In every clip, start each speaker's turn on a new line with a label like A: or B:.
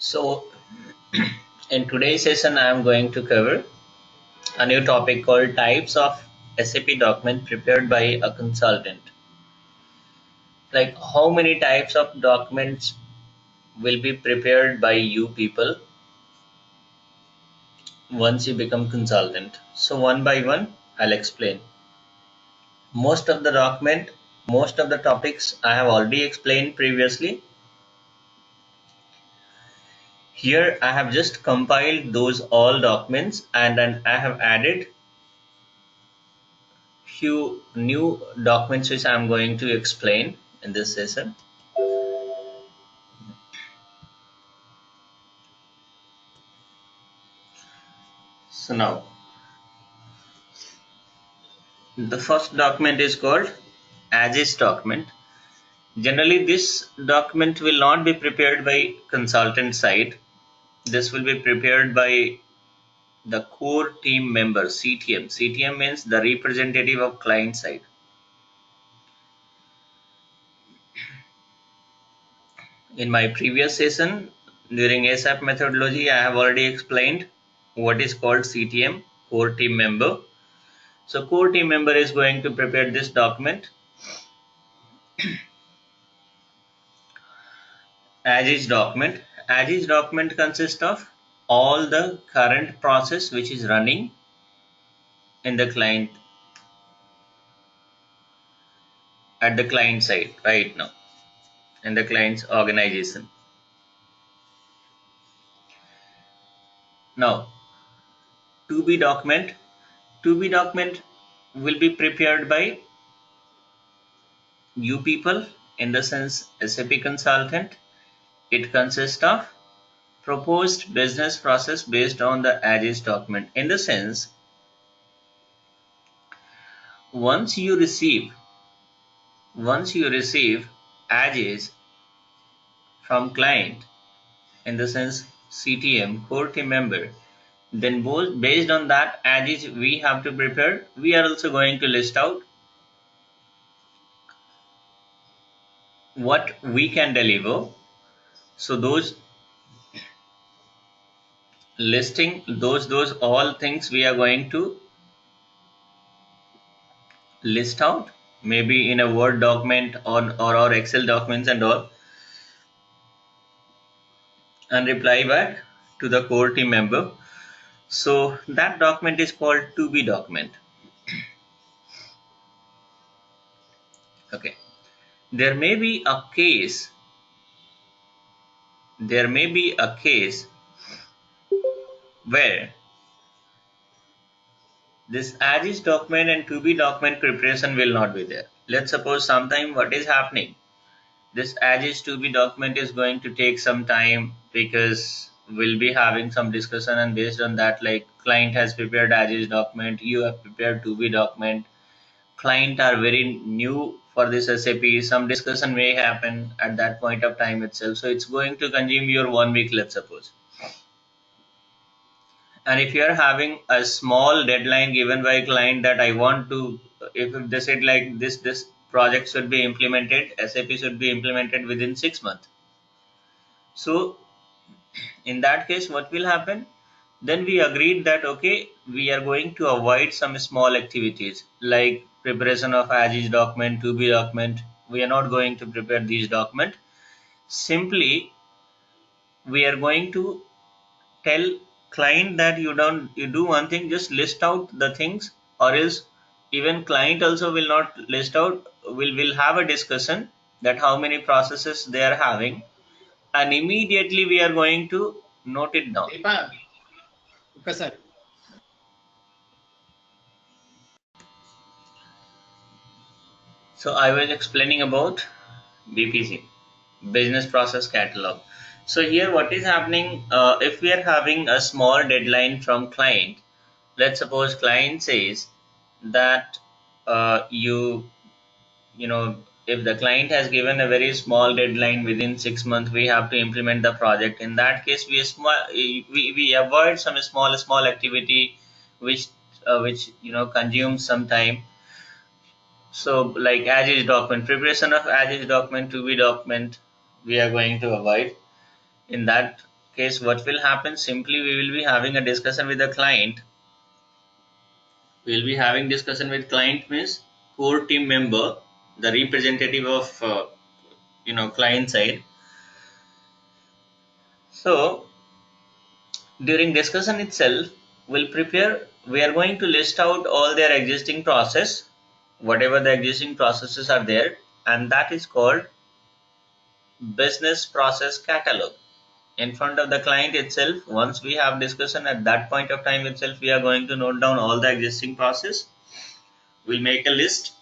A: So, in today's session, I am going to cover a new topic called types of SAP document prepared by a consultant. Like how many types of documents will be prepared by you people once you become consultant. So one by one, I'll explain. Most of the document, most of the topics I have already explained previously. Here I have just compiled those all documents and then I have added few new documents which I am going to explain in this session. So now the first document is called as is document. Generally this document will not be prepared by consultant side. This will be prepared by the core team member, CTM. CTM means the representative of client side. In my previous session during ASAP methodology, I have already explained what is called CTM, core team member. So core team member is going to prepare this document. As is document. As is document consists of all the current process which is running in the client at the client side right now in the client's organization. Now to be document. To be document will be prepared by you people, in the sense SAP consultant. It consists of proposed business process based on the as is document. In the sense, once you receive as is from client, in the sense CTM, core team member, then both based on that as is we have to prepare. We are also going to list out what we can deliver. So those listing, those all things we are going to list out, maybe in a Word document or Excel documents and all, and reply back to the core team member. So that document is called to be document. Okay. There may be a case where this as is document and to be document preparation will not be there. Let's suppose sometime what is happening, this as is to be document is going to take some time because we'll be having some discussion, and based on that, like client has prepared as is document, you have prepared to be document, client are very new for this SAP, some discussion may happen at that point of time itself, so it's going to consume your 1 week, let's suppose. And if you are having a small deadline given by client that I want to, if they said like this project should be implemented, SAP should be implemented within 6 months. So in that case, what will happen? Then we agreed that okay, we are going to avoid some small activities like preparation of as is document, to be document. We are not going to prepare these document. Simply, we are going to tell client that you do one thing, just list out the things, or else even client also will not list out. Will have a discussion that how many processes they are having, and immediately we are going to note it down.
B: Okay, sir.
A: So I was explaining about BPC, business process catalog. So here what is happening, if we are having a small deadline from client, let's suppose client says that you know, if the client has given a very small deadline within 6 months, we have to implement the project. In that case, we avoid some small activity which you know consumes some time. So like as is document, preparation of as is document, to be document, we are going to avoid in that case, what will happen? Simply, we will be having a discussion with the client. We will be having discussion with client means core team member, the representative of client side. So during discussion itself, we are going to list out all their existing process, whatever the existing processes are there, and that is called business process catalog. In front of the client itself, once we have discussion, at that point of time itself, we are going to note down all the existing process. We'll make a list,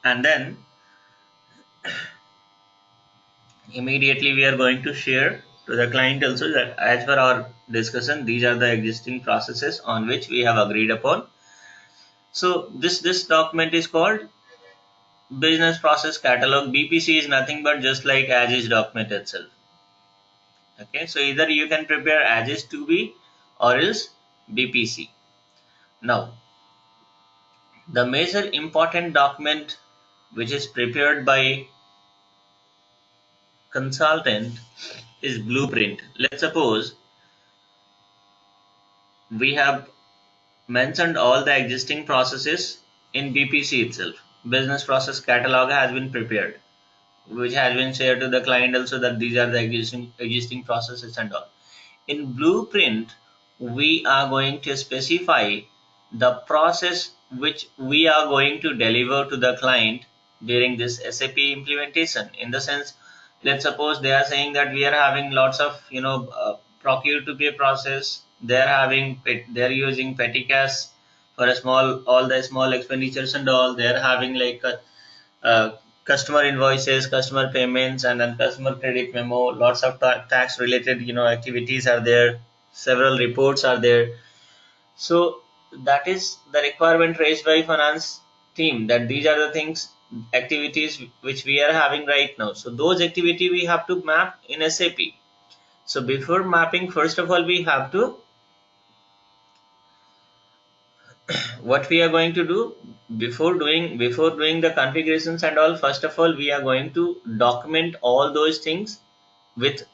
A: and then immediately we are going to share to the client also that as per our discussion, these are the existing processes on which we have agreed upon. So this document is called business process catalog. BPC is nothing but just like as is document itself. Okay, so either you can prepare as is to be or else BPC. Now the major important document which is prepared by consultant is blueprint. Let's suppose we have mentioned all the existing processes in BPC itself. Business process catalog has been prepared, which has been shared to the client also that these are the existing processes and all. In blueprint, we are going to specify the process which we are going to deliver to the client during this SAP implementation. In the sense, let's suppose they are saying that we are having lots of procure to pay process. They are using petty cash for a small all the small expenditures and all. They are having like customer invoices, customer payments, and then customer credit memo. Lots of tax related activities are there. Several reports are there. So that is the requirement raised by finance team, that these are the things, activities which we are having right now. So those activity we have to map in SAP. So before mapping, first of all, we have to, what we are going to do before doing the configurations and all, first of all we are going to document all those things with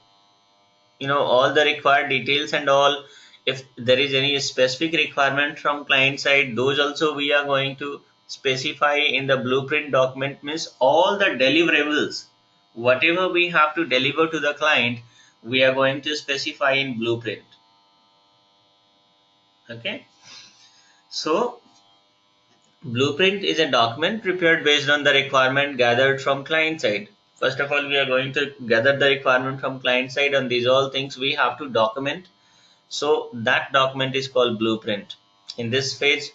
A: all the required details and all. If there is any specific requirement from client side, those also we are going to specify in the blueprint document. Means all the deliverables, whatever we have to deliver to the client, we are going to specify in blueprint. Okay, so blueprint is a document prepared based on the requirement gathered from client side. First of all, we are going to gather the requirement from client side, and these all things we have to document. So that document is called blueprint. In this phase,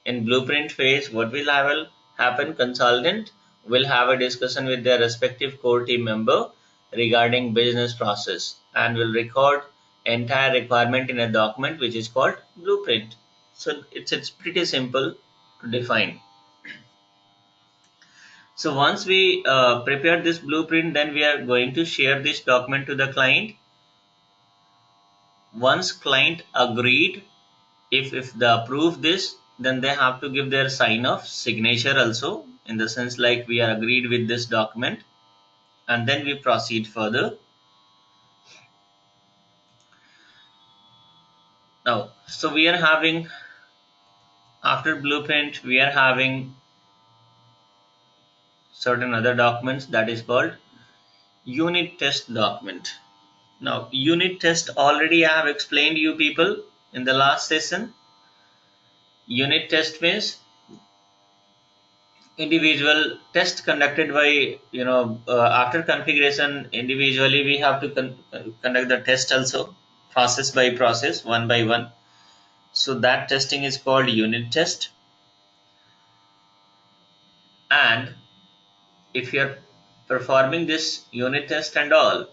A: in blueprint phase, what will happen? Consultant will have a discussion with their respective core team member regarding business process and will record entire requirement in a document which is called blueprint. So it's pretty simple to define. So once we prepare this blueprint, then we are going to share this document to the client. Once client agreed, if they approve this, then they have to give their sign off signature also, in the sense like we are agreed with this document, and then we proceed further. Now, so we are having, after blueprint, we are having certain other documents, that is called unit test document. Now unit test, already I have explained you people in the last session. Unit test means individual test conducted by after configuration, individually we have to conduct the test also, process by process, one by one. So that testing is called unit test. And if you are performing this unit test and all,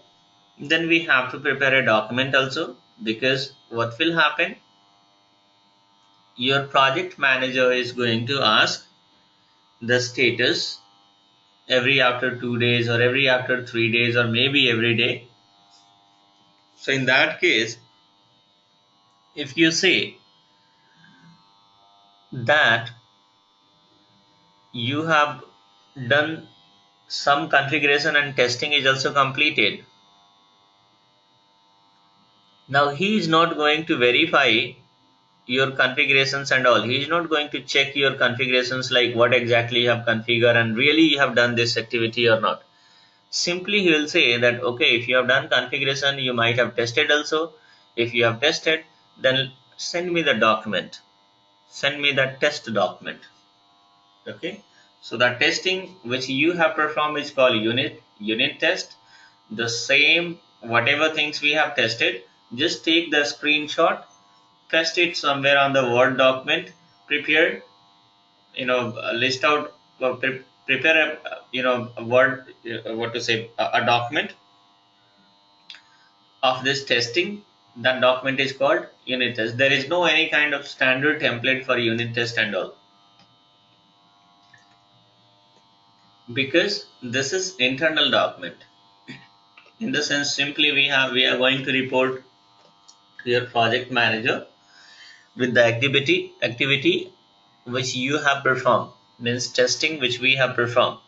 A: then we have to prepare a document also, because what will happen, your project manager is going to ask the status every after 2 days or every after 3 days or maybe every day. So in that case, if you say that you have done some configuration and testing is also completed, Now he is not going to verify your configurations and all. He is not going to check your configurations like what exactly you have configured and really you have done this activity or not. Simply he will say that okay, if you have done configuration, you might have tested also. If you have tested, then send me the document. Send me the test document. Okay. So the testing which you have performed is called unit test. The same whatever things we have tested, just take the screenshot, paste it somewhere on the Word document, prepare, list out, prepare a, a Word, what to say, a document of this testing. That document is called unit test. There is no any kind of standard template for unit test and all, because this is internal document. In the sense, simply we are going to report to your project manager with the activity which you have performed, means testing which we have performed.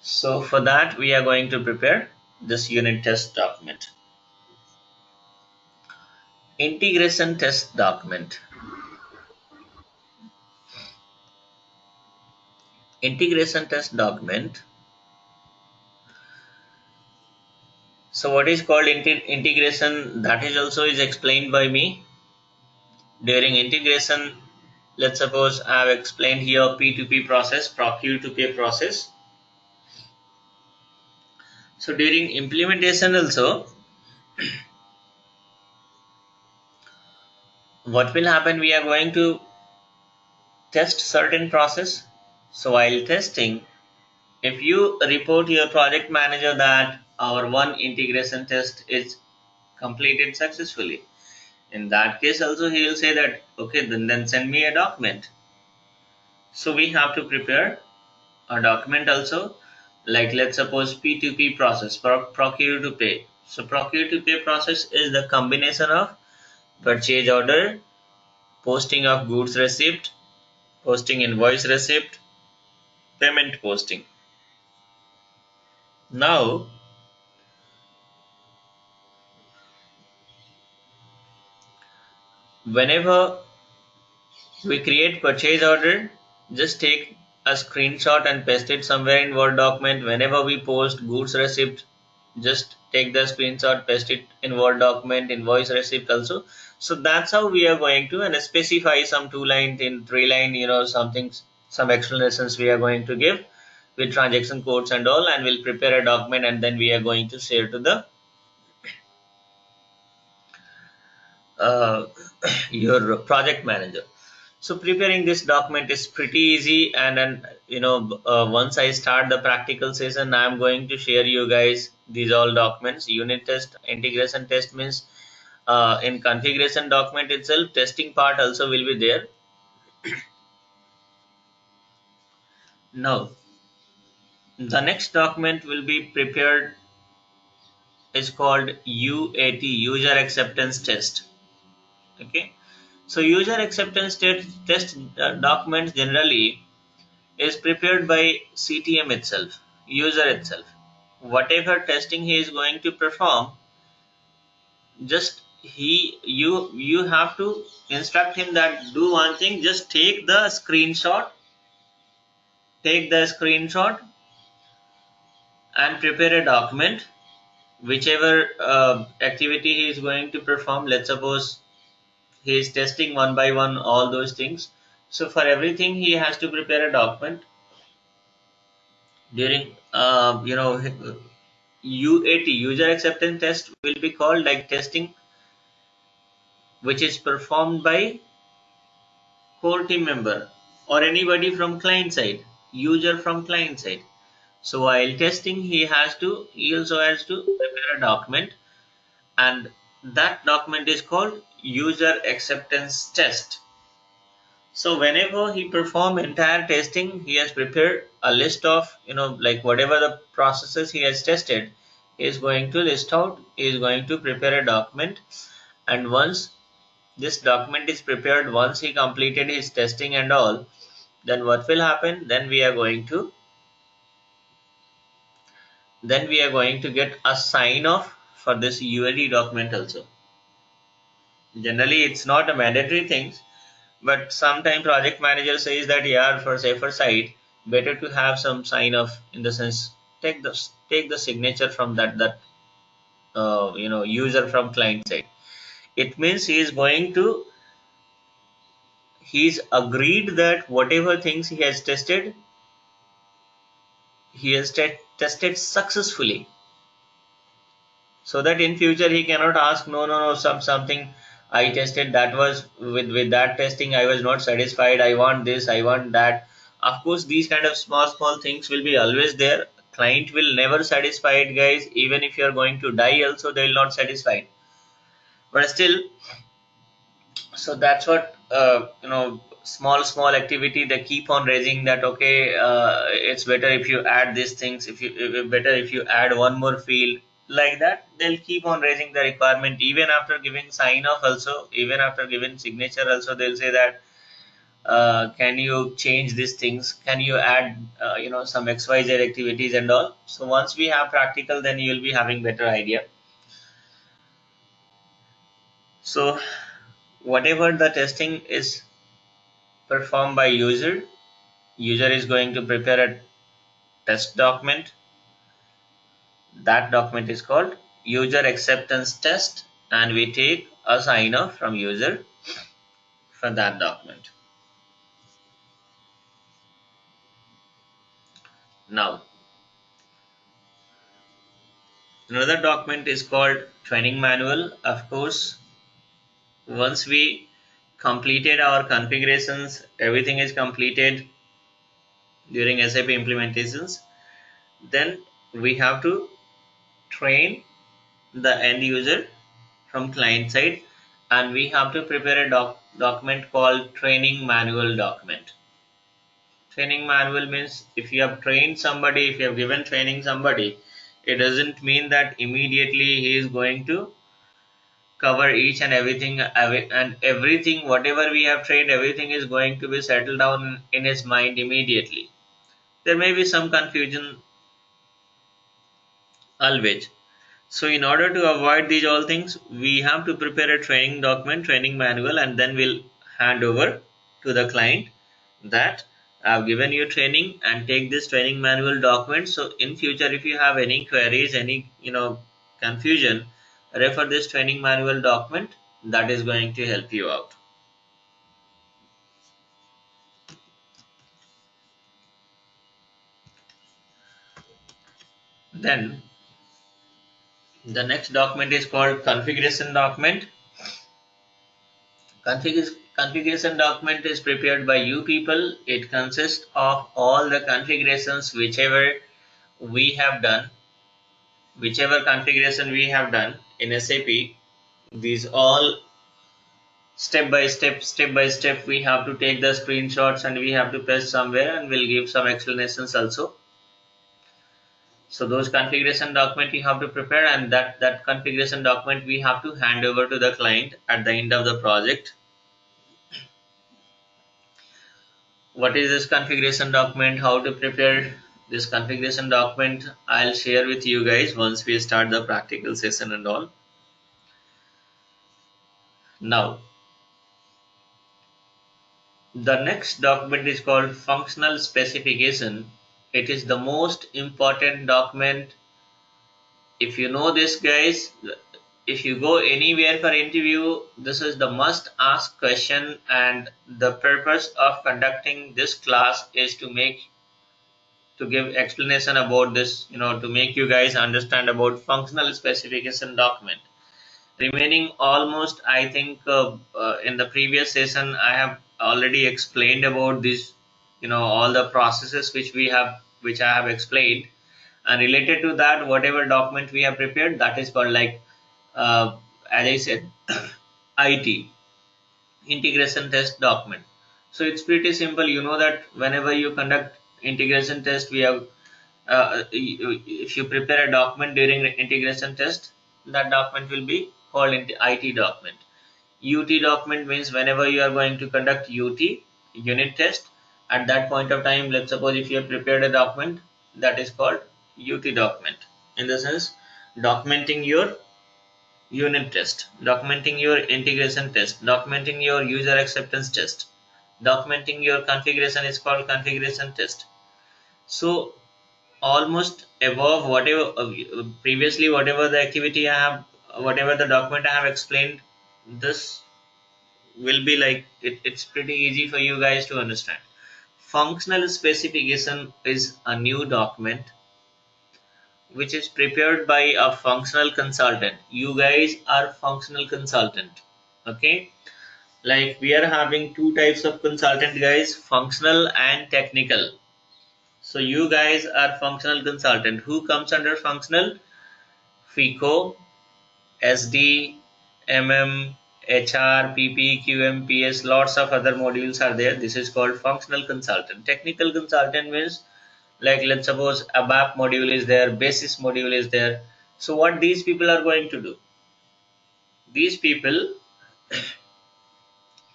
A: So for that we are going to prepare this unit test document. Integration test document. Integration test document. So what is called integration, that is also is explained by me during integration. Let's suppose I have explained here P2P process, procure to pay process. So during implementation also, what will happen, we are going to test certain process. So while testing, if you report your project manager that our one integration test is completed successfully, in that case also he will say that okay, then send me a document. So we have to prepare a document also, like let's suppose P2P process, procure to pay. So procure to pay process is the combination of purchase order, posting of goods receipt, posting invoice receipt, payment posting. Now whenever we create purchase order, just take a screenshot and paste it somewhere in Word document. Whenever we post goods receipt, just take the screenshot, paste it in Word document, invoice receipt also. So that's how we are going to and specify some 2 line in 3 line, something, some explanations we are going to give with transaction codes and all, and we'll prepare a document and then we are going to share to the uh, your project manager. So preparing this document is pretty easy, and then once I start the practical session, I am going to share you guys these all documents. Unit test, integration test means in configuration document itself, testing part also will be there. Now the next document will be prepared is called UAT, user acceptance test. Okay, so user acceptance test documents generally is prepared by CTM itself, user itself. Whatever testing he is going to perform, just you have to instruct him that do one thing, just take the screenshot and prepare a document, whichever activity he is going to perform. Let's suppose he is testing one by one all those things. So for everything he has to prepare a document during UAT, user acceptance test, will be called like testing which is performed by core team member or anybody from client side, user from client side. So while testing, he also has to prepare a document, and that document is called user acceptance test. So whenever he perform entire testing, he has prepared a list of like whatever the processes he has tested. He is going to list out. He is going to prepare a document, and once this document is prepared, once he completed his testing and all, then what will happen? Then we are going to get a sign off for this UAD document also. Generally, it's not a mandatory thing, but sometimes project manager says that yeah, for safer side, better to have some sign of, in the sense, take the signature from that user from client side. It means he's agreed that whatever things he has tested, he has tested successfully, so that in future he cannot ask, no, something I tested that was with that testing I was not satisfied, I want this, I want that. Of course, these kind of small things will be always there. Client will never satisfied, guys. Even if you are going to die also, they will not satisfied. But still, so that's what, small activity they keep on raising, that okay, it's better if you add these things, better if you add one more field, like that they'll keep on raising the requirement. Even after giving sign off also, even after giving signature also, they'll say that, can you change these things, can you add some xyz activities and all. So once we have practical, then you'll be having better idea. So whatever the testing is performed by user is going to prepare a test document. That document is called user acceptance test, and we take a sign off from user for that document. Now, another document is called training manual. Of course, once we completed our configurations, everything is completed during SAP implementations, then we have to train the end user from client side, and we have to prepare a document called training manual document. Training manual means, if you have trained somebody, if you have given training somebody, it doesn't mean that immediately he is going to cover each and everything, and everything whatever we have trained, everything is going to be settled down in his mind immediately. There may be some confusion always. So in order to avoid these all things, we have to prepare a training document, training manual, and then we'll hand over to the client that I've given you training, and take this training manual document. So in future, if you have any queries, any confusion, refer this training manual document. That is going to help you out. Then the next document is called configuration document. Configuration document is prepared by you people. It consists of all the configurations we have done, whichever configuration we have done in SAP. These all step by step, we have to take the screenshots and we have to paste somewhere, and we'll give some explanations also. So those configuration document you have to prepare, and that configuration document we have to hand over to the client at the end of the project. What is this configuration document, how to prepare this configuration document, I'll share with you guys once we start the practical session and all. Now, the next document is called functional specification. It is the most important document. If you know this, guys, if you go anywhere for interview, this is the must ask question, and the purpose of conducting this class is to give explanation about this, to make you guys understand about functional specification document. Remaining almost, I think, in the previous session, I have already explained about this, all the processes which I have explained. And related to that, whatever document we have prepared, that is called like, as I said, IT, integration test document. So it's pretty simple. You know that whenever you conduct integration test, we have, if you prepare a document during the integration test, that document will be called IT document. UT document means whenever you are going to conduct UT, unit test, at that point of time, let's suppose if you have prepared a document, that is called UT document, in the sense documenting your unit test, documenting your integration test, documenting your user acceptance test, documenting your configuration is called configuration test. So almost above whatever previously, whatever the activity I have, whatever the document I have explained, this will be like it's pretty easy for you guys to understand. Functional specification is a new document which is prepared by a functional consultant. You guys are functional consultant. Okay, like we are having two types of consultant guys, functional and technical. So you guys are functional consultant. Who comes under functional? FICO, SD, MM, HR, PP, QM, PS, lots of other modules are there. This is called functional consultant. Technical consultant means, like let's suppose ABAP module is there, basis module is there. So what these people are going to do? These people,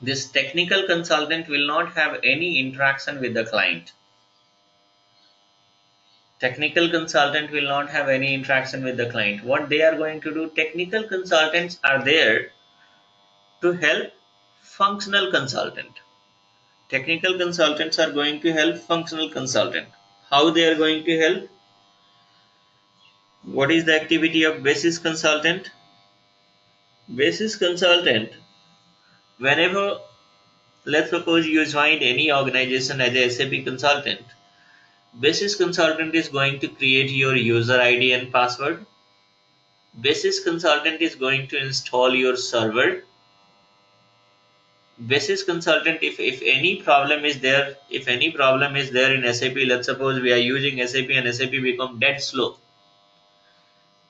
A: this technical consultant will not have any interaction with the client. Technical consultant will not have any interaction with the client. What they are going to do? Technical consultants are there to help functional consultant. Technical consultants are going to help functional consultant. How they are going to help? What is the activity of basis consultant? Basis consultant, whenever, let's suppose you joined any organization as a SAP consultant, basis consultant is going to create your user ID and password. Basis consultant is going to install your server. Basis consultant, if any problem is there, if any problem is there in SAP, let's suppose we are using SAP and SAP become dead slow,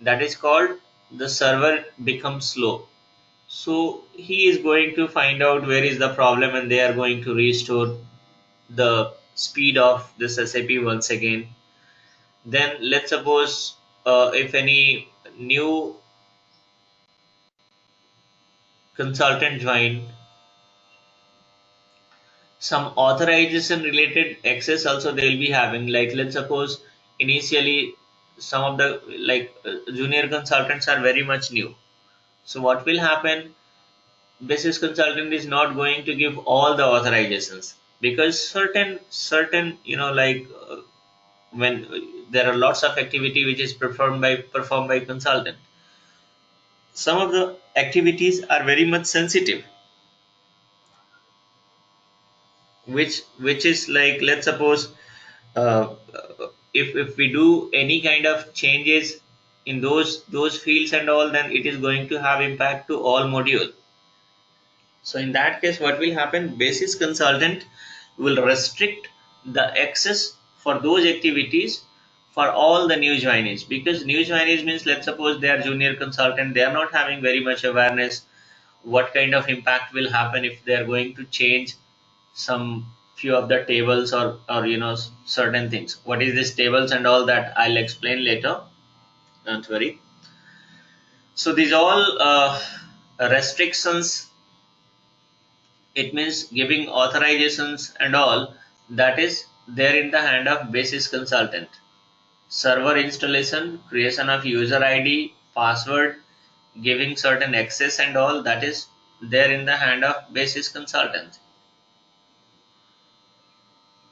A: that is called the server becomes slow. So he is going to find out where is the problem and they are going to restore the speed of this SAP once again. Then let's suppose if any new consultant join, some authorization related access also they will be having. Like let's suppose initially some of the junior consultants are very much new. So what will happen? Basis consultant is not going to give all the authorizations, because certain when there are lots of activity which is performed by consultant, some of the activities are very much sensitive, which is like let's suppose uh, if we do any kind of changes in those fields and all, then it is going to have impact to all module. So in that case, what will happen? Basis consultant will restrict the access for those activities for all the new joinees, because new joinees means, let's suppose they are junior consultant, they are not having very much awareness what kind of impact will happen if they are going to change some few of the tables, or certain things. What is this tables and all, that I'll explain later, don't worry. So these all restrictions, it means giving authorizations and all, that is there in the hand of basis consultant. Server installation, creation of user ID, password, giving certain access and all, that is there in the hand of basis consultant.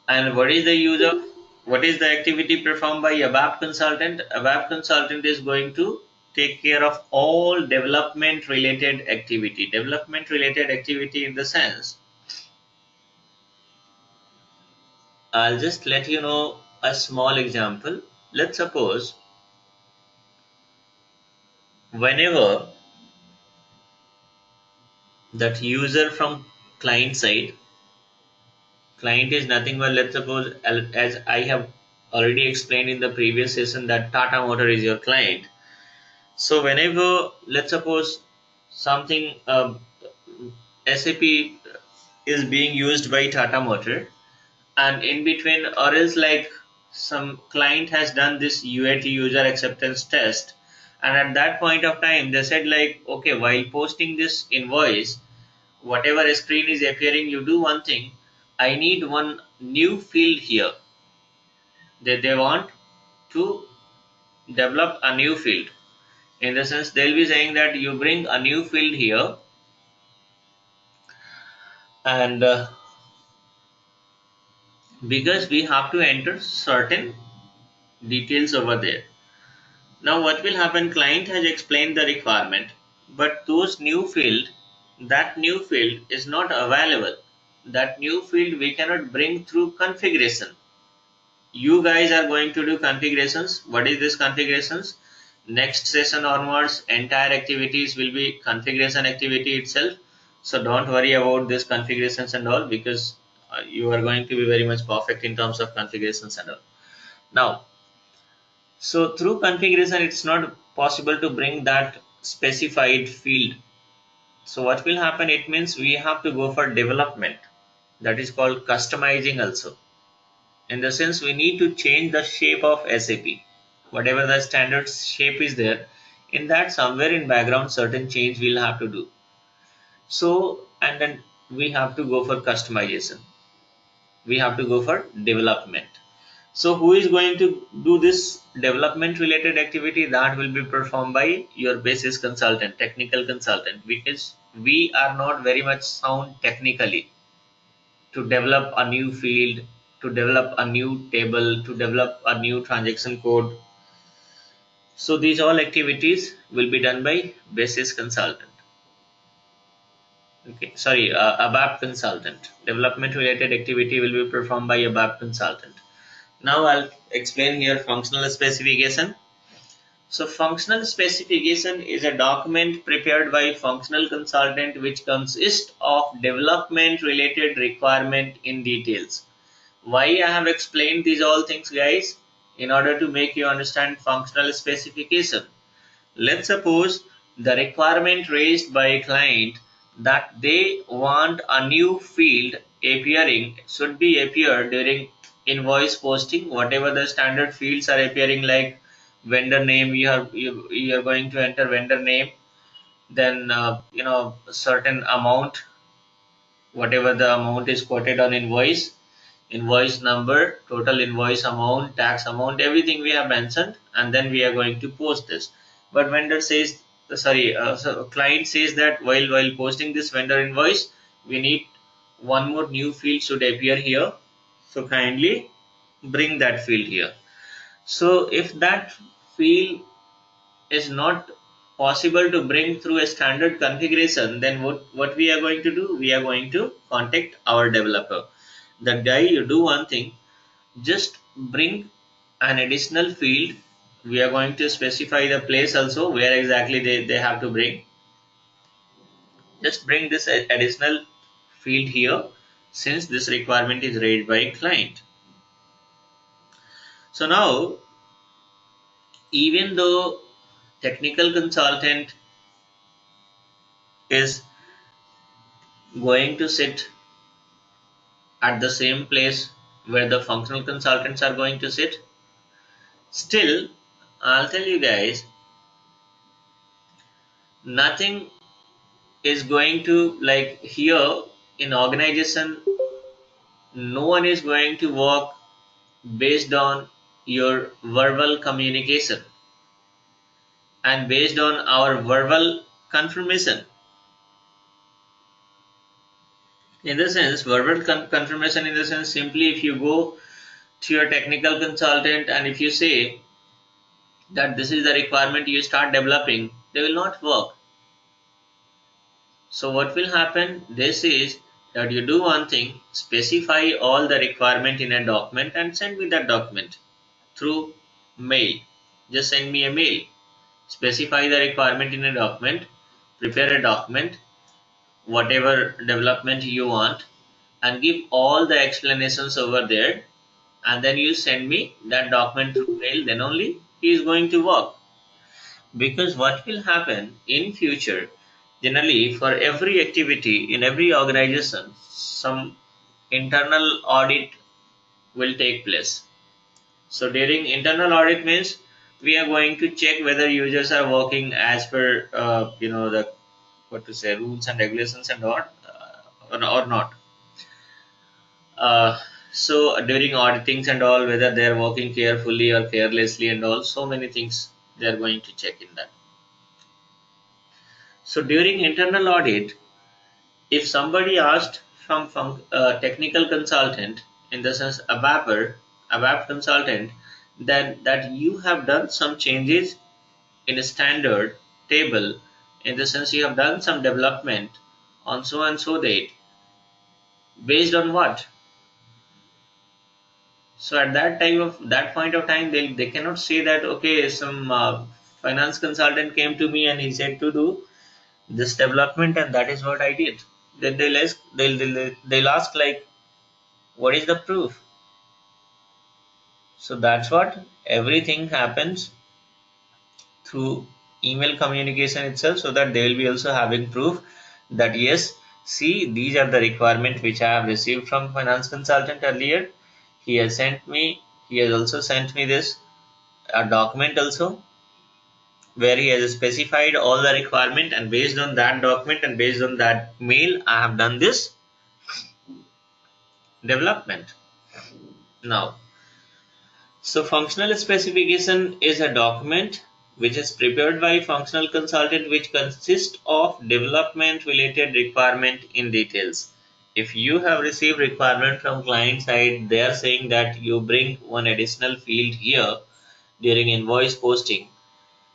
A: And what is the use of, what is the activity performed by ABAP consultant? ABAP consultant is going to take care of all development related activity. Development related activity in the sense, I'll just let you know a small example. Let's suppose whenever that user from client side, client is nothing but, let's suppose, as I have already explained in the previous session, that Tata Motor is your client. So whenever, let's suppose, something SAP is being used by Tata Motor, and in between, or else like some client has done this UAT, user acceptance test, and at that point of time they said like, okay, while posting this invoice, whatever screen is appearing, you do one thing, I need one new field here. They want to develop a new field. In the sense, they'll be saying that you bring a new field here, and because we have to enter certain details over there. Now what will happen, client has explained the requirement, but those new field, that new field is not available. That new field we cannot bring through configuration. You guys are going to do configurations. What is this configurations? Next session onwards, entire activities will be configuration activity itself. So don't worry about this configurations and all, because you are going to be very much perfect in terms of configurations and all. Now, so through configuration, it's not possible to bring that specified field. So what will happen? It means we have to go for development. That is called customizing also. In the sense, we need to change the shape of SAP. Whatever the standard shape is there, in that somewhere in background certain change we'll have to do. So, and then we have to go for customization. We have to go for development. So who is going to do this development related activity? That will be performed by your basis consultant, technical consultant, because we are not very much sound technically to develop a new field, to develop a new table, to develop a new transaction code. So these all activities will be done by basis consultant. Okay, sorry, ABAP consultant. Development related activity will be performed by ABAP consultant. Now I'll explain here functional specification. So functional specification is a document prepared by functional consultant which consists of development related requirement in details. Why I have explained these all things, guys? In order to make you understand functional specification. Let's suppose the requirement raised by a client that they want a new field appearing should be appear during invoice posting. Whatever the standard fields are appearing, like vendor name, you are going to enter vendor name, then certain amount, whatever the amount is quoted on invoice, invoice number, total invoice amount, tax amount, everything we have mentioned, and then we are going to post this. But vendor says, so client says that while posting this vendor invoice, we need one more new field should appear here. So kindly bring that field here. So if that field is not possible to bring through a standard configuration, then what we are going to do? We are going to contact our developer. That guy, you do one thing, just bring an additional field. We are going to specify the place also where exactly they have to bring. Just bring this additional field here, since this requirement is raised by client. So now, even though technical consultant is going to sit at the same place where the functional consultants are going to sit, still I'll tell you guys, nothing is going to, like here in organization, no one is going to work based on your verbal communication and based on our verbal confirmation. In the sense, verbal confirmation, in the sense, simply if you go to your technical consultant and if you say that this is the requirement, you start developing, they will not work. So what will happen? This is that you do one thing, specify all the requirement in a document and send me that document through mail. Just send me a mail. Specify the requirement in a document, prepare a document, whatever development you want, and give all the explanations over there, and then you send me that document through mail, then only he is going to work. Because what will happen in future, generally for every activity in every organization, some internal audit will take place. So during internal audit means we are going to check whether users are working as per the what to say rules and regulations and not or not. So during auditings and all, whether they are working carefully or carelessly and all, so many things they are going to check in that. So during internal audit, if somebody asked from technical consultant, in the sense ABAP consultant, then that you have done some changes in a standard table, in the sense you have done some development on so and so date, based on what? So at that time of that point of time, they cannot say that okay, some finance consultant came to me and he said to do this development and that is what I did. Then they'll ask like, what is the proof? So that's what everything happens through email communication itself, so that they will be also having proof that yes, see, these are the requirements which I have received from finance consultant earlier. He has sent me, he has also sent me this a document also, where he has specified all the requirement, and based on that document and based on that mail I have done this development. Now, so functional specification is a document which is prepared by functional consultant, which consists of development related requirement in details. If you have received requirement from client side, they are saying that you bring one additional field here during invoice posting.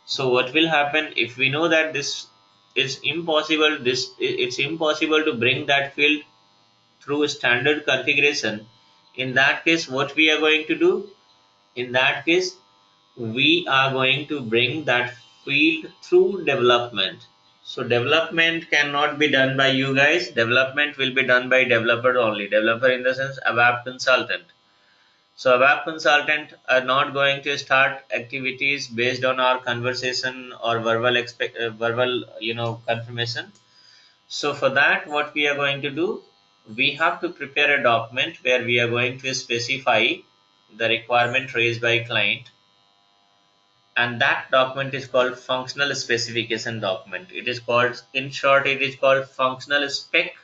A: So what will happen if we know that this is impossible? It's impossible to bring that field through standard configuration. In that case, what we are going to do? In that case, we are going to bring that field through development. So development cannot be done by you guys. Development will be done by developer only. Developer in the sense ABAP consultant. So ABAP consultant are not going to start activities based on our conversation or verbal confirmation. So for that, what we are going to do, we have to prepare a document where we are going to specify the requirement raised by client, and that document is called functional specification document. It is called, in short, it is called functional spec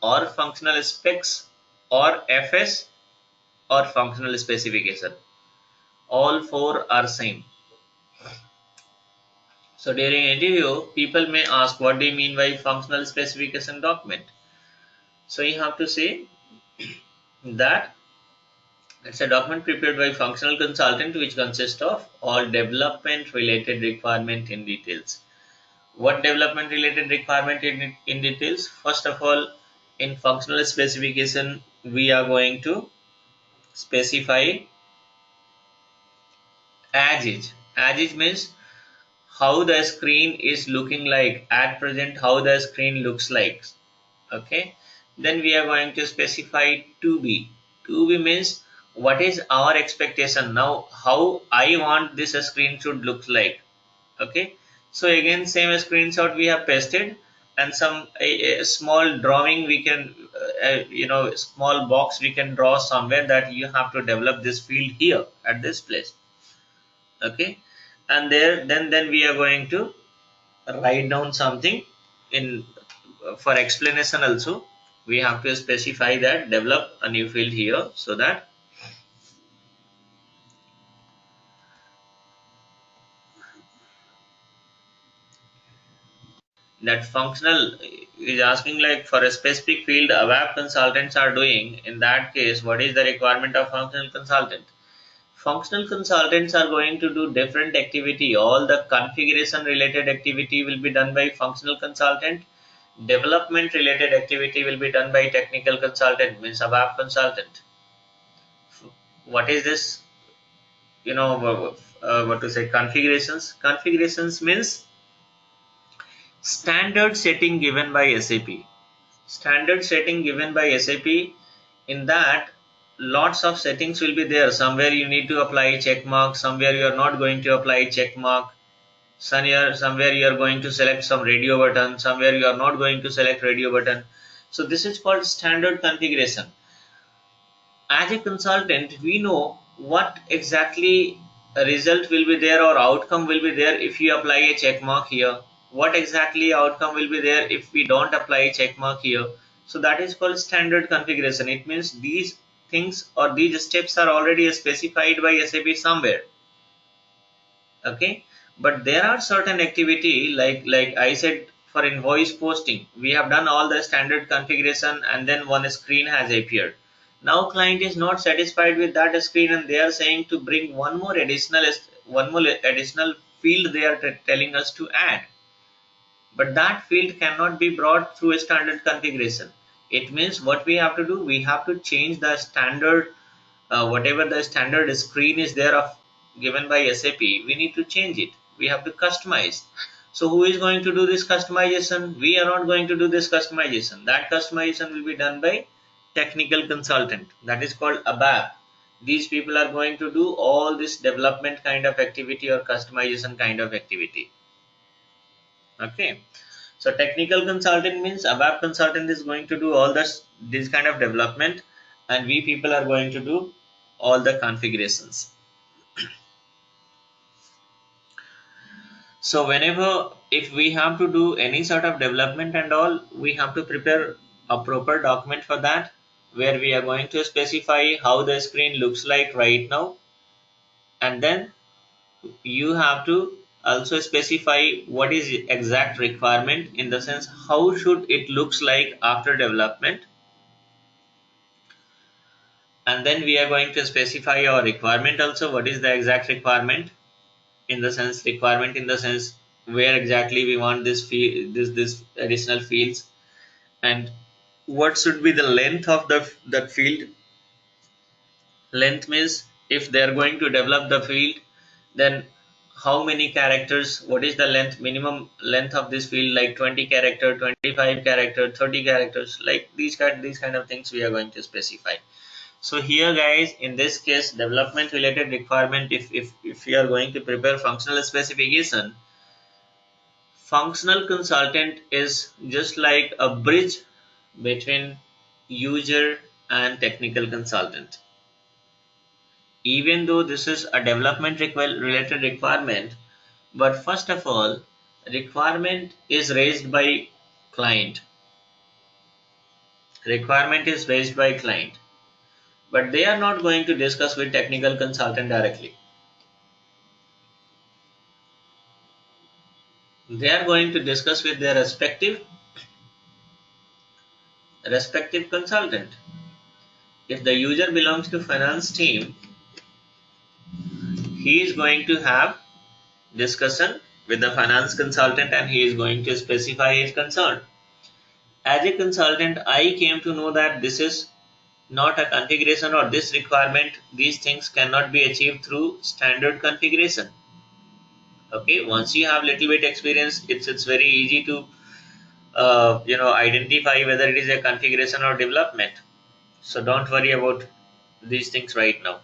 A: or functional specs or FS or functional specification. All four are same. So during interview, people may ask, what do you mean by functional specification document? So you have to say that it's a document prepared by functional consultant which consists of all development related requirement in details. What development related requirement in details? First of all, in functional specification, we are going to specify as is. As is means how the screen is looking like at present, how the screen looks like. Okay, then we are going to specify to be. To be means what is our expectation now, how I want this screen should look like. Okay, so again, same screenshot we have pasted, and some a small drawing we can small box we can draw somewhere that you have to develop this field here at this place. Okay, and there then we are going to write down something in for explanation also. We have to specify that develop a new field here, so that functional is asking like for a specific field a web consultants are doing. In that case, what is the requirement of functional consultant? Functional consultants are going to do different activity. All the configuration related activity will be done by functional consultant. Development related activity will be done by technical consultant, means a web consultant. What is this? What to say? Configurations means standard setting given by SAP. Standard setting given by SAP. In that, lots of settings will be there. Somewhere you need to apply check mark, somewhere you are not going to apply check mark. Somewhere you are going to select some radio button, somewhere you are not going to select radio button. So this is called standard configuration. As a consultant, we know what exactly a result will be there or outcome will be there if you apply a check mark here. What exactly outcome will be there if we don't apply a check mark here. So that is called standard configuration. It means these things or these steps are already specified by SAP somewhere. Okay, but there are certain activity like I said, for invoice posting. We have done all the standard configuration and then one screen has appeared. Now client is not satisfied with that screen and they are saying to bring one more additional field they are telling us to add. But that field cannot be brought through a standard configuration. It means what we have to do, we have to change the standard, whatever the standard screen is there of given by SAP, we need to change it. We have to customize. So who is going to do this customization? We are not going to do this customization. That customization will be done by technical consultant. That is called ABAP. These people are going to do all this development kind of activity or customization kind of activity. Okay. So technical consultant means ABAP consultant is going to do all this kind of development, and we people are going to do all the configurations. So whenever if we have to do any sort of development and all, we have to prepare a proper document for that, where we are going to specify how the screen looks like right now, and then you have to also specify what is the exact requirement, in the sense how should it looks like after development. And then we are going to specify our requirement also, what is the exact requirement, in the sense where exactly we want this additional fields, and what should be the length of the that field. Length means if they are going to develop the field, then how many characters, what is the length, minimum length of this field, like 20 character, 25 character, 30 characters, like these kind of things we are going to specify. So here guys, in this case, development related requirement, if you are going to prepare functional specification, functional consultant is just like a bridge between user and technical consultant. Even though this is a development related requirement, but first of all, requirement is raised by client. Requirement is raised by client, but they are not going to discuss with technical consultant directly. They are going to discuss with their respective consultant. If the user belongs to finance team, he is going to have discussion with the finance consultant and he is going to specify his concern. As a consultant, I came to know that this is not a configuration, or this requirement, these things cannot be achieved through standard configuration. Okay, once you have little bit experience, it's very easy to identify whether it is a configuration or development. So don't worry about these things right now.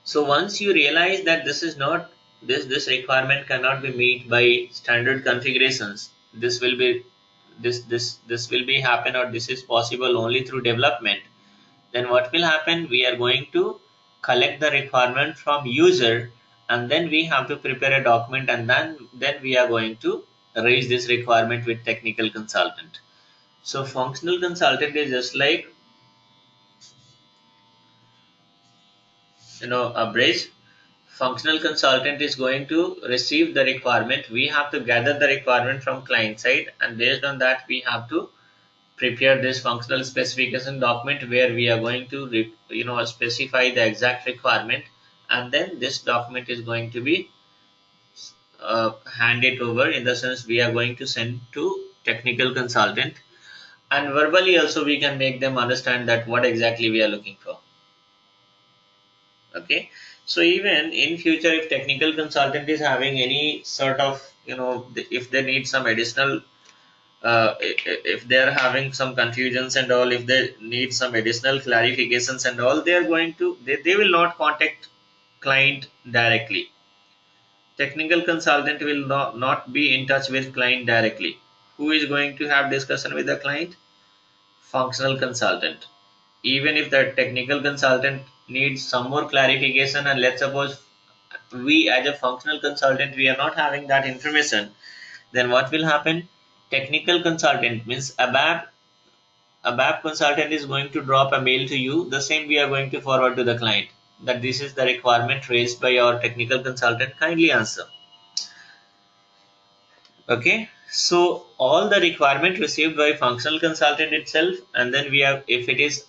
A: So once you realize that this is not this requirement cannot be met by standard configurations, this will be happen, or this is possible only through development, then what will happen, we are going to collect the requirement from user, and then we have to prepare a document, and then we are going to raise this requirement with technical consultant. So functional consultant is just like a bridge. Functional consultant is going to receive the requirement. We have to gather the requirement from client side, and based on that we have to prepare this functional specification document, where we are going to specify the exact requirement, and then this document is going to be handed over, in the sense we are going to send to technical consultant, and verbally also we can make them understand that what exactly we are looking for. Okay, so even in future, if technical consultant is having any sort of if they need some additional if they are having some confusions and all, if they need some additional clarifications and all, they are going to they will not contact client directly. Technical consultant will not be in touch with client directly. Who is going to have discussion with the client? Functional consultant. Even if the technical consultant needs some more clarification, and let's suppose we as a functional consultant we are not having that information, then what will happen? Technical consultant means ABAP consultant is going to drop a mail to you. The same we are going to forward to the client, that this is the requirement raised by our technical consultant. Kindly answer. Okay, so all the requirement received by functional consultant itself, and then we have, if it is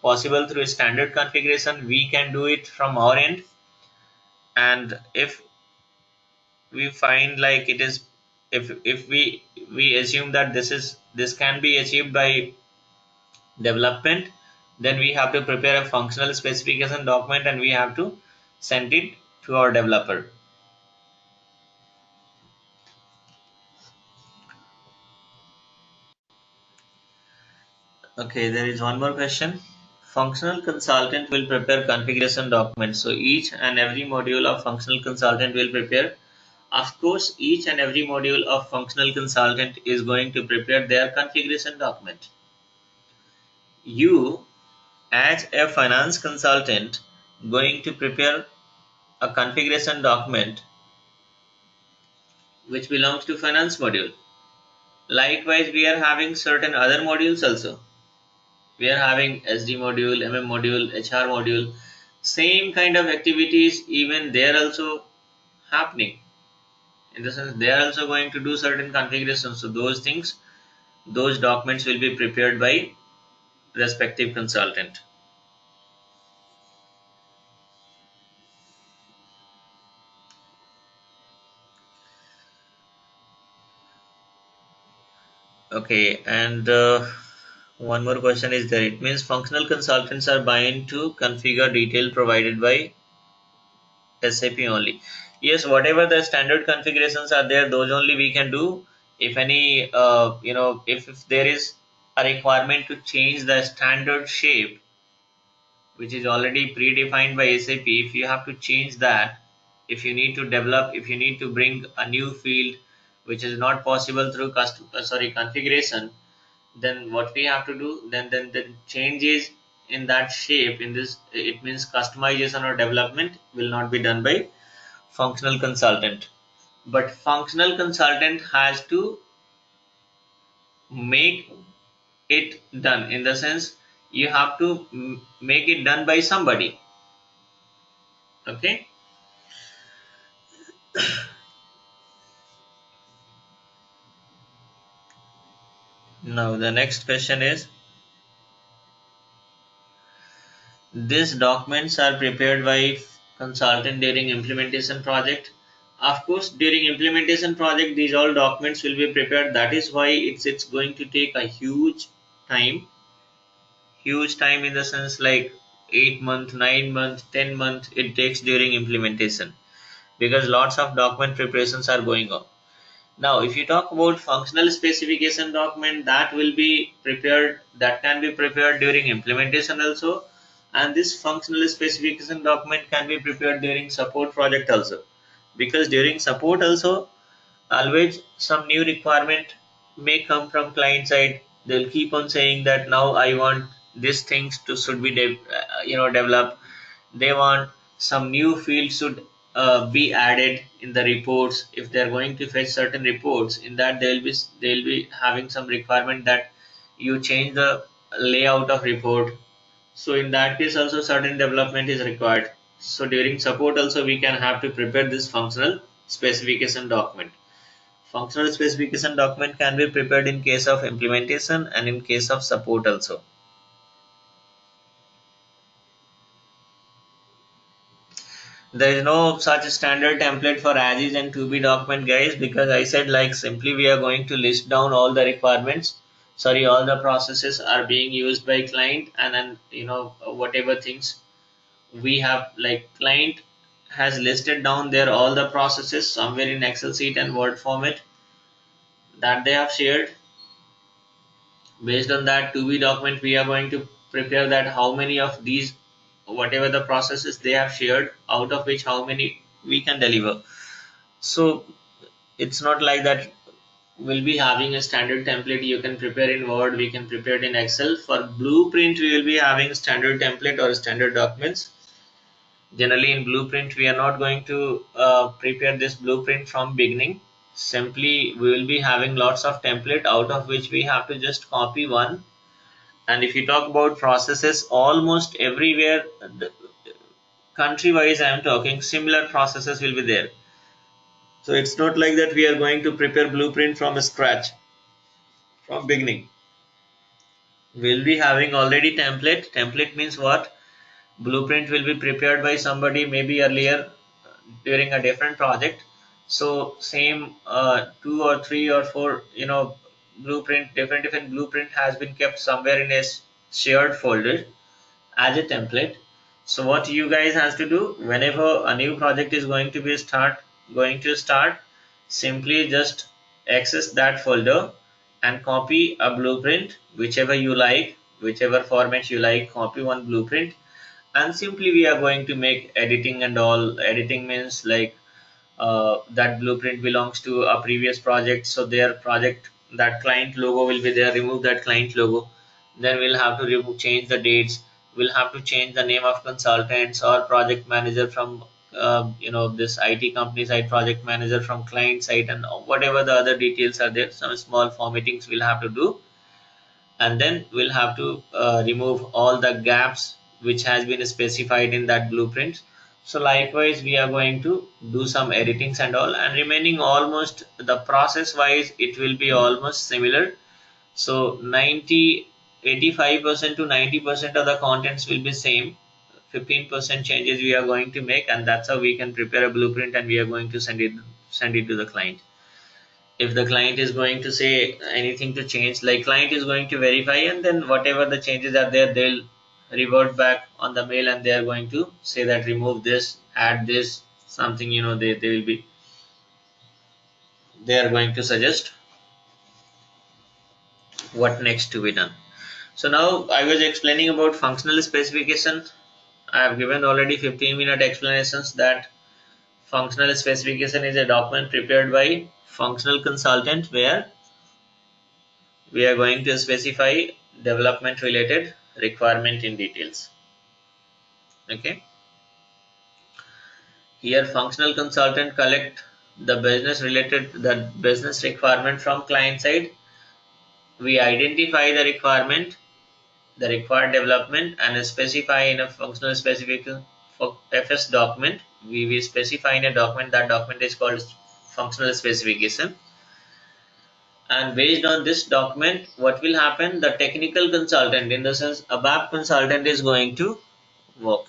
A: possible through a standard configuration, we can do it from our end. And if we find like it is, if we assume that this can be achieved by development, then we have to prepare a functional specification document and we have to send it to our developer. Okay, there is one more question. Functional consultant will prepare configuration documents. So each and every module of functional consultant will prepare. Of course, each and every module of functional consultant is going to prepare their configuration document. You, as a finance consultant, going to prepare a configuration document which belongs to finance module. Likewise, we are having certain other modules also. We are having SD module, MM module, HR module, same kind of activities even they are also happening. In the sense they are also going to do certain configurations. So those things, those documents will be prepared by respective consultant. Okay, and one more question is there. It means functional consultants are bound to configure detail provided by SAP only. Yes, whatever the standard configurations are there, those only we can do. If any, if there is a requirement to change the standard shape, which is already predefined by SAP, if you have to change that, if you need to develop, if you need to bring a new field, which is not possible through configuration, then what we have to do, then the changes in that shape, in this, it means customization or development will not be done by functional consultant, but functional consultant has to make it done, in the sense you have to make it done by somebody. Okay, now the next question is, these documents are prepared by consultant during implementation project. Of course, during implementation project these all documents will be prepared. That is why it's going to take a time huge time, in the sense like 8 month, 9 month, 10 month it takes during implementation, because lots of document preparations are going on. Now if you talk about functional specification document, that will be prepared, that can be prepared during implementation also, and this functional specification document can be prepared during support project also, because during support also always some new requirement may come from client side. They'll keep on saying that now I want these things to should be developed. They want some new fields should be added in the reports. If they're going to fetch certain reports, in that they'll be having some requirement that you change the layout of report. So in that case also certain development is required. So during support also we can have to prepare this functional specification document. Functional specification document can be prepared in case of implementation and in case of support also. There is no such standard template for as is and to be document, guys, because I said like simply we are going to list down all the requirements. Sorry, all the processes are being used by client, and then whatever things we have, like client has listed down there all the processes somewhere in Excel sheet and Word format that they have shared. Based on that to be document, we are going to prepare that how many of these, whatever the processes they have shared, out of which how many we can deliver. So it's not like that we'll be having a standard template you can prepare in Word, we can prepare it in Excel. For blueprint we will be having standard template or standard documents. Generally in blueprint we are not going to prepare this blueprint from beginning. Simply we will be having lots of template out of which we have to just copy one. And if you talk about processes, almost everywhere, country wise I am talking, similar processes will be there. So it's not like that we are going to prepare blueprint from scratch, from beginning. We'll be having already template means what? Blueprint will be prepared by somebody maybe earlier during a different project. So same two or three or four, blueprint, different blueprint has been kept somewhere in a shared folder as a template. So what you guys has to do whenever a new project is going to start, simply just access that folder and copy a blueprint, whichever you like, whichever format you like, copy one blueprint, and simply we are going to make editing and all. Editing means like that blueprint belongs to a previous project, so their project, that client logo will be there, remove that client logo. Then we'll have to remove, change the dates, we'll have to change the name of consultants or project manager from this IT company side, project manager from client side, and whatever the other details are there, some small formattings we'll have to do. And then we'll have to remove all the gaps which has been specified in that blueprint. So likewise we are going to do some editings and all, and remaining almost the process wise it will be almost similar. So 85% to 90% of the contents will be same. 15% changes we are going to make, and that's how we can prepare a blueprint and we are going to send it to the client. If the client is going to say anything to change, like client is going to verify, and then whatever the changes are there, they'll revert back on the mail and they are going to say that remove this, add this, something, they are going to suggest what next to be done. So now I was explaining about functional specification. I have given already 15-minute explanations that functional specification is a document prepared by functional consultant where we are going to specify development related requirement in details. Okay, here functional consultant collect the business requirement from client side. We identify the requirement, the required development, and specify in a functional specification for FS document. We specify in a document, that document is called functional specification. And based on this document, what will happen, the technical consultant, in the sense ABAP consultant, is going to work.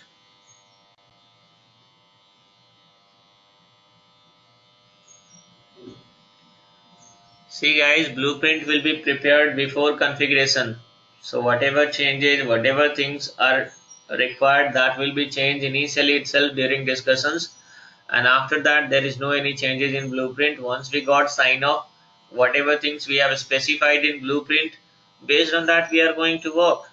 A: See guys, blueprint will be prepared before configuration. So whatever changes, whatever things are required, that will be changed initially itself during discussions, and after that there is no any changes in blueprint. Once we got sign off, whatever things we have specified in blueprint, based on that we are going to work.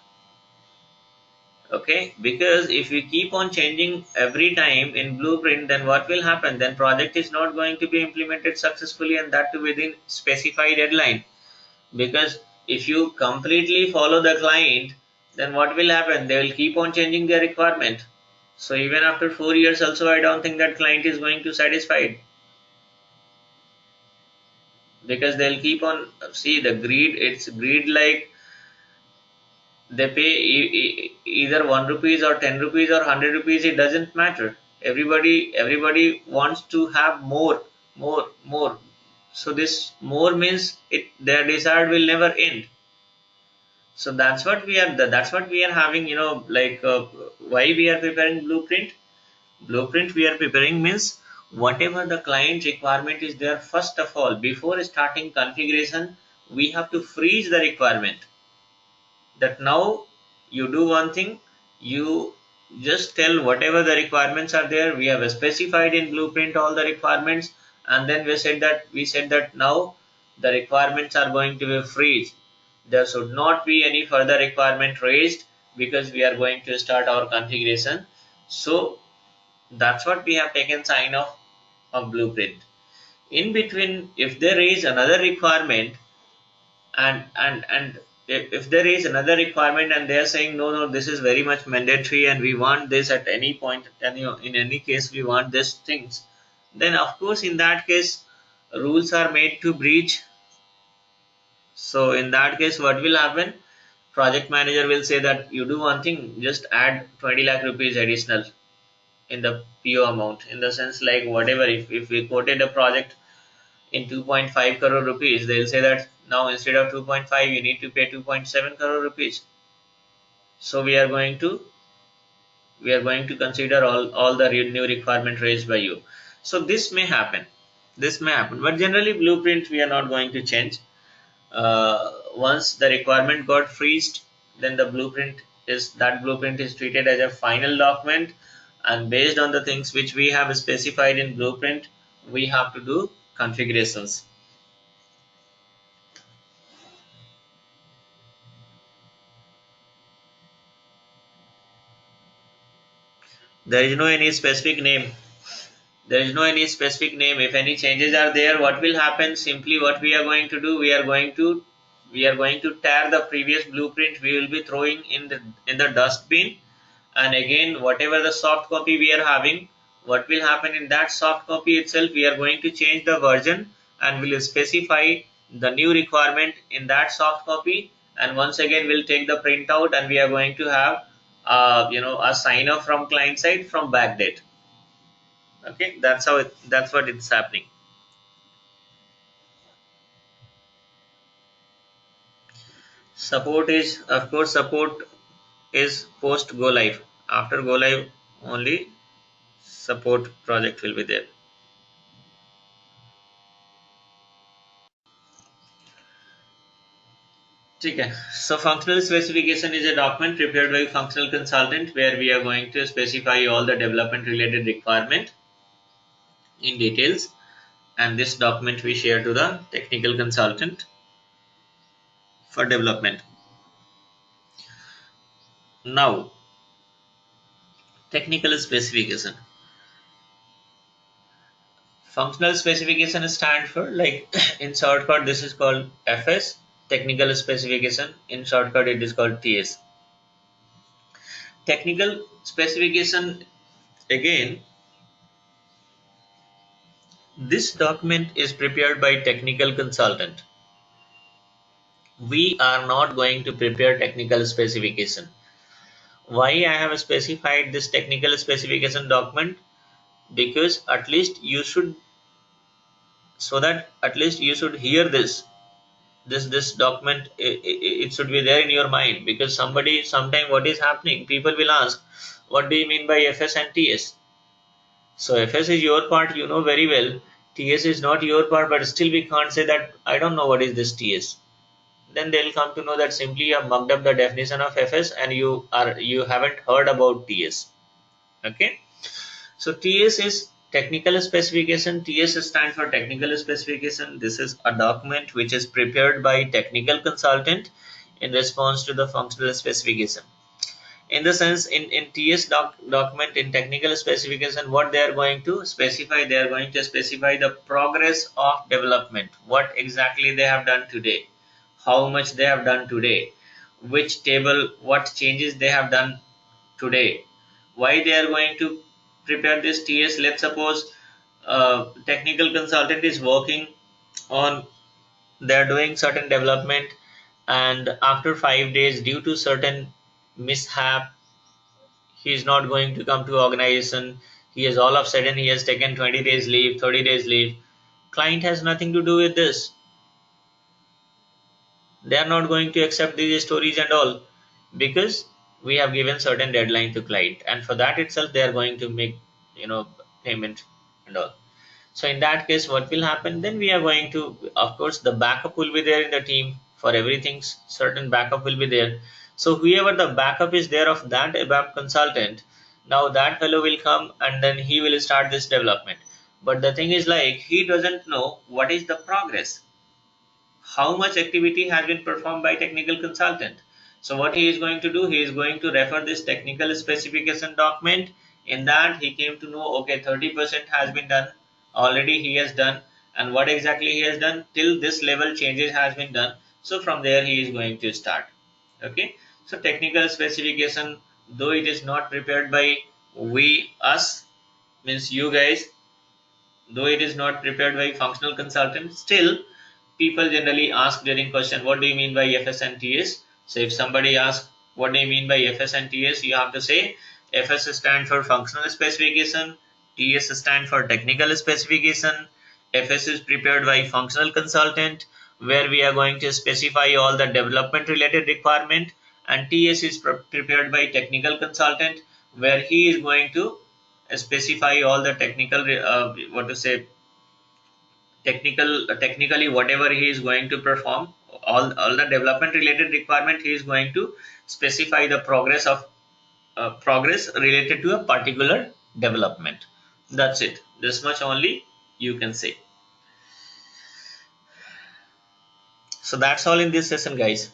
A: Okay, because if we keep on changing every time in blueprint, then what will happen, then project is not going to be implemented successfully, and that too within specified deadline. Because if you completely follow the client, then what will happen, they will keep on changing their requirement. So even after 4 years also, I don't think that client is going to satisfied, because they'll keep on, see the greed, it's greed, like they pay either 1 rupees or 10 rupees or 100 rupees, it doesn't matter. Everybody wants to have more. So this more means it, their desire will never end. So that's what we are having, like why we are preparing blueprint we are preparing means, whatever the client requirement is there, first of all, before starting configuration, we have to freeze the requirement. That now you do one thing, you just tell whatever the requirements are there, we have specified in blueprint all the requirements, and then we said that now the requirements are going to be freeze. There should not be any further requirement raised, because we are going to start our configuration. So that's what we have taken sign of blueprint. In between, if there is another requirement, and if there is another requirement and they are saying no, this is very much mandatory and we want this at any point, and in any case we want these things, then of course in that case rules are made to breach. So in that case what will happen, project manager will say that you do one thing, just add 20 lakh rupees additional, in the PO amount, in the sense like whatever, if we quoted a project in 2.5 crore rupees, they'll say that now instead of 2.5 you need to pay 2.7 crore rupees. So we are going to consider all the new requirement raised by you. So this may happen, but generally blueprint we are not going to change. Once the requirement got freezed, then the blueprint is treated as a final document, and based on the things which we have specified in blueprint, we have to do configurations. There is no any specific name. There is no any specific name. If any changes are there, what will happen? Simply, what we are going to do, we are going to tear the previous blueprint. We will be throwing in the dustbin, and again, whatever the soft copy we are having, what will happen in that soft copy itself? We are going to change the version, and will specify the new requirement in that soft copy. And once again, we'll take the printout, and we are going to have a sign off from client side from backdate. Okay, that's what it's happening. Support is post go live. After go live only support project will be there. Okay. So functional specification is a document prepared by functional consultant where we are going to specify all the development related requirement in details, and this document we share to the technical consultant for development. Now, technical specification. Functional specification stand for, like, in shortcut this is called FS. Technical specification in shortcut it is called TS. Technical specification, again, this document is prepared by technical consultant. We are not going to prepare technical specification. Why I have specified this technical specification document? Because at least you should, so that at least you should hear this document, it should be there in your mind. Because somebody sometime, what is happening, people will ask, what do you mean by FS and TS? So FS is your part, you know very well. TS is not your part, but still we can't say that I don't know what is this TS. Then they'll come to know that simply you have mucked up the definition of FS and you haven't heard about TS. Okay. So TS is technical specification. TS stands for technical specification. This is a document which is prepared by technical consultant in response to the functional specification. In the sense, in TS document, in technical specification, what they are going to specify, they are going to specify the progress of development, what exactly they have done today, how much they have done today, which table, what changes they have done today, why they are going to prepare this TS. Let's suppose technical consultant is working on, they are doing certain development, and after 5 days, due to certain mishap, he is not going to come to organization. He has all of a sudden he has taken 20 days leave, 30 days leave. Client has nothing to do with this. They are not going to accept these stories and all, because we have given certain deadline to client, and for that itself they are going to make, payment and all. So in that case, what will happen? Then we are going to, of course, the backup will be there in the team for everything. Certain backup will be there. So whoever the backup is there of that ABAP consultant, now that fellow will come and then he will start this development. But the thing is, like, he doesn't know what is the progress, how much activity has been performed by technical consultant. So what he is going to do, he is going to refer this technical specification document. In that he came to know, okay, 30% has been done already, he has done, and what exactly he has done, till this level changes has been done. So from there he is going to start. Okay. So technical specification, though it is not prepared by we us, means you guys, though it is not prepared by functional consultant, still people generally ask during question, what do you mean by FS and TS? So if somebody asks what do you mean by FS and TS, you have to say FS stand for functional specification, TS stand for technical specification. FS is prepared by functional consultant, where we are going to specify all the development related requirement, and TS is prepared by technical consultant, where he is going to specify all the technical what to say technically whatever he is going to perform, all the development related requirement, he is going to specify the progress related to a particular development. That's it, this much only you can say. So that's all in this session, guys.